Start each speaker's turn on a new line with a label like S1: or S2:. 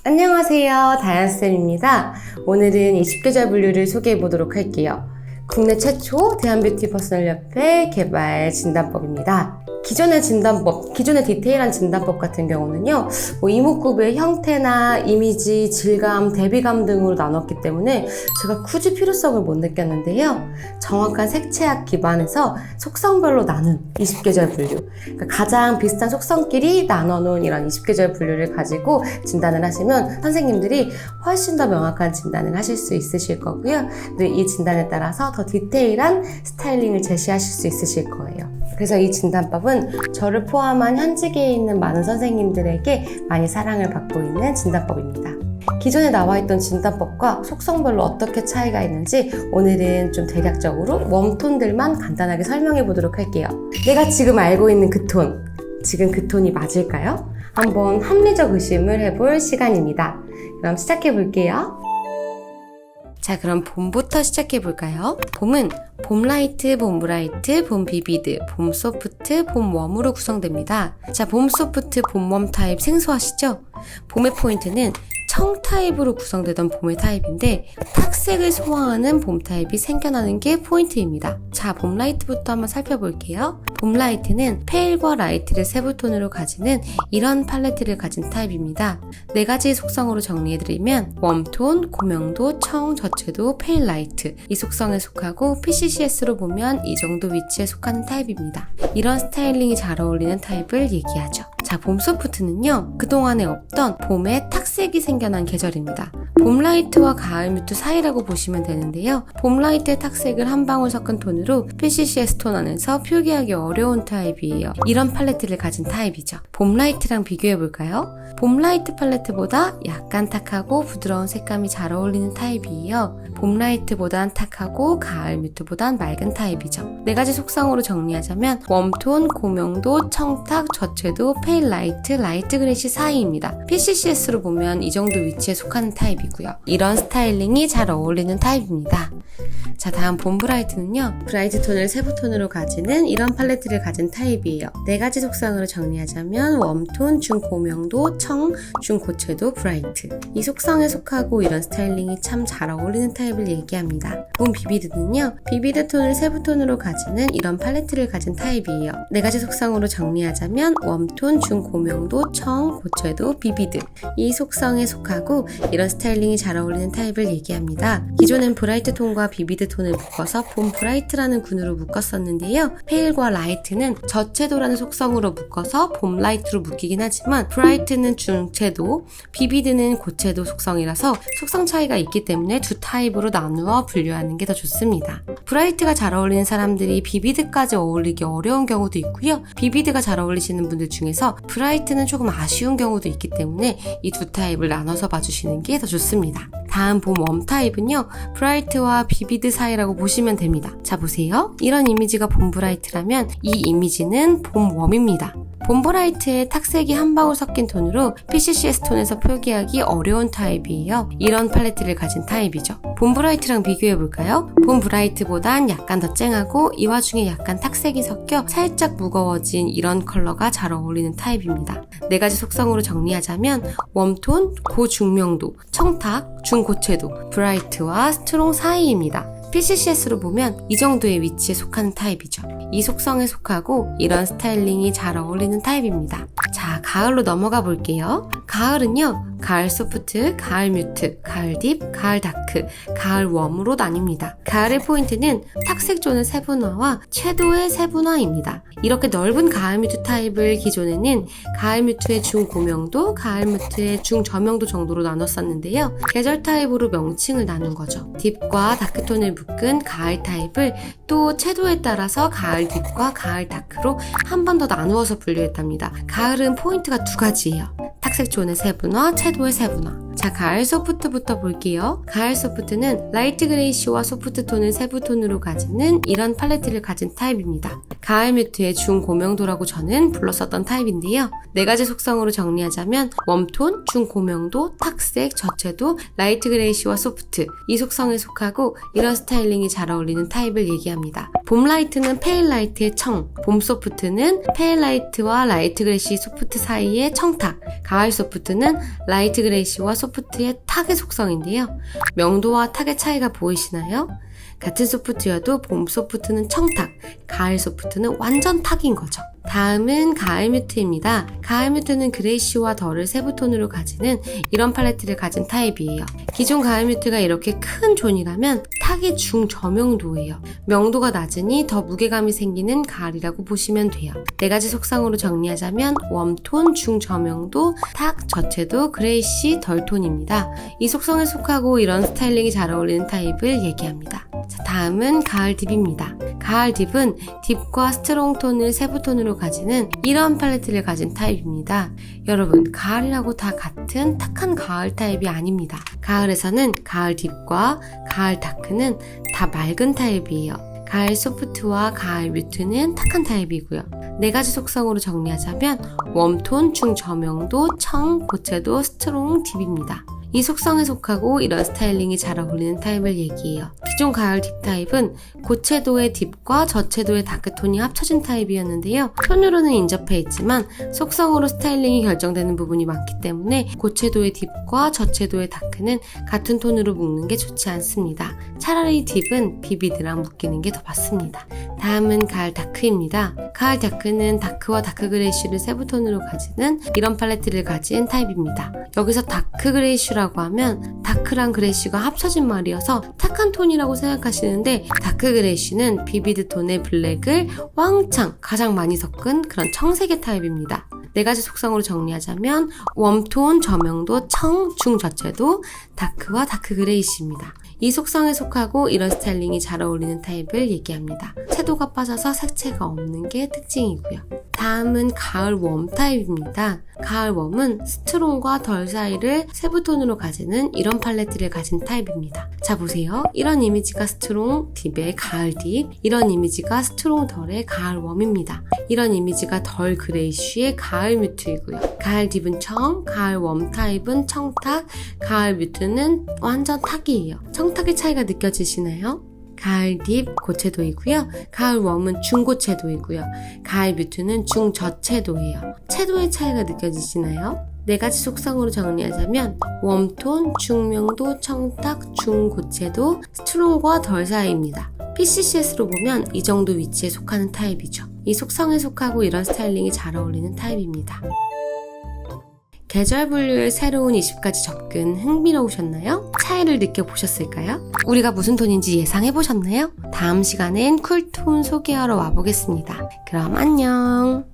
S1: 안녕하세요, 다현쌤입니다. 오늘은 20계절 분류를 소개해 보도록 할게요. 국내 최초 대한뷰티퍼스널협회 개발 진단법입니다. 기존의 디테일한 진단법 같은 경우는요, 이목구비의 형태나 이미지, 질감, 대비감 등으로 나눴기 때문에 제가 굳이 필요성을 못 느꼈는데요. 정확한 색채학 기반에서 속성별로 나눈 20계절 분류, 그러니까 가장 비슷한 속성끼리 나눠놓은 이런 20계절 분류를 가지고 진단을 하시면 선생님들이 훨씬 더 명확한 진단을 하실 수 있으실 거고요. 이 진단에 따라서 더 디테일한 스타일링을 제시하실 수 있으실 거예요. 그래서 이 진단법은 저를 포함한 현직에 있는 많은 선생님들에게 많이 사랑을 받고 있는 진단법입니다. 기존에 나와 있던 진단법과 속성별로 어떻게 차이가 있는지 오늘은 좀 대략적으로 웜톤들만 간단하게 설명해 보도록 할게요. 내가 지금 알고 있는 그 톤, 지금 그 톤이 맞을까요? 한번 합리적 의심을 해볼 시간입니다. 그럼 시작해 볼게요. 자, 그럼 봄부터 시작해 볼까요? 봄은 봄 라이트, 봄 브라이트, 봄 비비드, 봄 소프트, 봄 웜으로 구성됩니다. 자, 봄 소프트, 봄 웜 타입 생소하시죠? 봄의 포인트는 청 타입으로 구성되던 봄의 타입인데 탁색을 소화하는 봄 타입이 생겨나는 게 포인트입니다. 자, 봄 라이트부터 한번 살펴볼게요. 봄 라이트는 페일과 라이트를 세부톤으로 가지는 이런 팔레트를 가진 타입입니다. 4가지의 속성으로 정리해드리면 웜톤, 고명도, 청, 저채도, 페일 라이트 이 속성에 속하고 PCCS로 보면 이 정도 위치에 속하는 타입입니다. 이런 스타일링이 잘 어울리는 타입을 얘기하죠. 자, 봄 소프트는요, 그동안에 없던 봄에 탁색이 생겨난 계절입니다. 봄 라이트와 가을 뮤트 사이라고 보시면 되는데요. 봄 라이트의 탁색을 한 방울 섞은 톤으로 PCCS 톤 안에서 표기하기 어려운 타입이에요. 이런 팔레트를 가진 타입이죠. 봄 라이트랑 비교해볼까요? 봄 라이트 팔레트보다 약간 탁하고 부드러운 색감이 잘 어울리는 타입이에요. 봄 라이트보단 탁하고 가을 뮤트보단 맑은 타입이죠. 4가지 속성으로 정리하자면 웜톤, 고명도, 청탁, 저채도, 페일 라이트, 라이트 그레이시 사이입니다. PCCS로 보면 이 정도 위치에 속하는 타입이고요. 이런 스타일링이 잘 어울리는 타입입니다. 자, 다음 봄 브라이트는요, 브라이트 톤을 세부톤으로 가지는 이런 팔레트를 가진 타입이에요. 4가지 속성으로 정리하자면 웜톤, 중고명도, 청, 중고채도, 브라이트 이 속성에 속하고 이런 스타일링이 참 잘 어울리는 타입을 얘기합니다. 봄 비비드는요, 비비드 톤을 세부톤으로 가지는 이런 팔레트를 가진 타입이에요. 4가지 속성으로 정리하자면 웜톤, 중고명도, 청, 고채도, 비비드 이 속성에 속하고 이런 스타일링이 잘 어울리는 타입을 얘기합니다. 기존엔 브라이트 톤과 비비드 톤을 묶어서 봄 브라이트라는 군으로 묶었었는데요. 페일과 라이트는 저채도라는 속성으로 묶어서 봄 라이트로 묶이긴 하지만 브라이트는 중채도, 비비드는 고채도 속성이라서 속성 차이가 있기 때문에 두 타입으로 나누어 분류하는 게 더 좋습니다. 브라이트가 잘 어울리는 사람들이 비비드까지 어울리기 어려운 경우도 있고요. 비비드가 잘 어울리시는 분들 중에서 브라이트는 조금 아쉬운 경우도 있기 때문에 이 두 타입을 나눠서 봐주시는 게 더 좋습니다. 다음 봄 웜 타입은요, 브라이트와 비비드 사이라고 보시면 됩니다. 자, 보세요. 이런 이미지가 봄 브라이트라면 이 이미지는 봄 웜입니다. 봄 브라이트에 탁색이 한 방울 섞인 톤으로 PCCS 톤에서 표기하기 어려운 타입이에요. 이런 팔레트를 가진 타입이죠. 봄 브라이트랑 비교해볼까요? 봄 브라이트보단 약간 더 쨍하고 이 와중에 약간 탁색이 섞여 살짝 무거워진 이런 컬러가 잘 어울리는 타입입니다. 4가지 속성으로 정리하자면 웜톤, 고중명도, 청탁, 중고채도, 브라이트와 스트롱 사이입니다. PCCS로 보면 이 정도의 위치에 속하는 타입이죠. 이 속성에 속하고 이런 스타일링이 잘 어울리는 타입입니다. 자, 가을로 넘어가 볼게요. 가을은요, 가을 소프트, 가을 뮤트, 가을 딥, 가을 다크, 가을 웜으로 나뉩니다. 가을의 포인트는 탁색 존의 세분화와 채도의 세분화입니다. 이렇게 넓은 가을 뮤트 타입을 기존에는 가을 뮤트의 중고명도, 가을 뮤트의 중저명도 정도로 나눴었는데요. 계절 타입으로 명칭을 나눈 거죠. 딥과 다크톤을 묶은 가을 타입을 또 채도에 따라서 가을 딥과 가을 다크로 한 번 더 나누어서 분류했답니다. 가을은 포인트가 2가지예요. 탁색 존의 세분화, 채도의 세분화. 자, 가을 소프트부터 볼게요. 가을 소프트는 라이트 그레이시와 소프트 톤을 세부톤으로 가지는 이런 팔레트를 가진 타입입니다. 가을 뮤트의 중고명도라고 저는 불렀었던 타입인데요. 4가지 속성으로 정리하자면 웜톤, 중고명도, 탁색, 저채도, 라이트 그레이시와 소프트, 이 속성에 속하고 이런 스타일링이 잘 어울리는 타입을 얘기합니다. 봄 라이트는 페일 라이트의 청, 봄 소프트는 페일 라이트와 라이트 그레이시 소프트 사이의 청탁, 가을 소프트는 라이트 그레이시와 소프트의 탁의 속성인데요. 명도와 탁의 차이가 보이시나요? 같은 소프트여도 봄 소프트는 청탁, 가을 소프트는 완전 탁인 거죠. 다음은 가을 뮤트입니다. 가을 뮤트는 그레이쉬와 덜을 세부톤으로 가지는 이런 팔레트를 가진 타입이에요. 기존 가을 뮤트가 이렇게 큰 존이라면 탁의 중저명도예요. 명도가 낮으니 더 무게감이 생기는 가을이라고 보시면 돼요. 4가지 속성으로 정리하자면 웜톤, 중저명도, 탁, 저채도, 그레이쉬, 덜톤입니다. 이 속성에 속하고 이런 스타일링이 잘 어울리는 타입을 얘기합니다. 자, 다음은 가을 딥입니다. 가을 딥은 딥과 스트롱 톤을 세부톤으로 가지는 이런 팔레트를 가진 타입입니다. 여러분, 가을이라고 다 같은 탁한 가을 타입이 아닙니다. 가을에서는 가을 딥과 가을 다크는 다 맑은 타입이에요. 가을 소프트와 가을 뮤트는 탁한 타입이고요. 4가지 속성으로 정리하자면 웜톤, 중저명도, 청, 고채도, 스트롱, 딥입니다. 이 속성에 속하고 이런 스타일링이 잘 어울리는 타입을 얘기해요. 기존 가을 딥 타입은 고채도의 딥과 저채도의 다크톤이 합쳐진 타입이었는데요. 톤으로는 인접해 있지만 속성으로 스타일링이 결정되는 부분이 많기 때문에 고채도의 딥과 저채도의 다크는 같은 톤으로 묶는 게 좋지 않습니다. 차라리 딥은 비비드랑 묶이는 게 더 맞습니다. 다음은 가을 다크입니다. 가을 다크는 다크와 다크 그레이쉬를 세부톤으로 가지는 이런 팔레트를 가진 타입입니다. 여기서 다크 그레이쉬라고 하면 다크랑 그레이쉬가 합쳐진 말이어서 탁한 톤이라고 생각하시는데 다크 그레이쉬는 비비드 톤의 블랙을 왕창 가장 많이 섞은 그런 청색의 타입입니다. 4가지 속성으로 정리하자면 웜톤, 저명도, 청, 중저채도, 다크와 다크 그레이쉬입니다. 이 속성에 속하고 이런 스타일링이 잘 어울리는 타입을 얘기합니다. 채도가 빠져서 색채가 없는 게 특징이고요. 다음은 가을 웜 타입입니다. 가을 웜은 스트롱과 덜 사이를 세부톤으로 가지는 이런 팔레트를 가진 타입입니다. 자, 보세요. 이런 이미지가 스트롱 딥의 가을 딥, 이런 이미지가 스트롱 덜의 가을 웜입니다. 이런 이미지가 덜 그레이쉬의 가을 뮤트이고요. 가을 딥은 청, 가을 웜 타입은 청탁, 가을 뮤트는 완전 탁이에요. 청탁의 차이가 느껴지시나요? 가을 딥 고채도이고요. 가을 웜은 중고채도이고요. 가을 뮤트는 중저채도예요. 채도의 차이가 느껴지시나요? 4가지 속성으로 정리하자면 웜톤, 중명도, 청탁, 중고채도, 스트롱과 덜 사이입니다. PCCS로 보면 이 정도 위치에 속하는 타입이죠. 이 속성에 속하고 이런 스타일링이 잘 어울리는 타입입니다. 계절 분류의 새로운 20가지 접근 흥미로우셨나요? 차이를 느껴보셨을까요? 우리가 무슨 톤인지 예상해보셨나요? 다음 시간엔 쿨톤 소개하러 와보겠습니다. 그럼 안녕!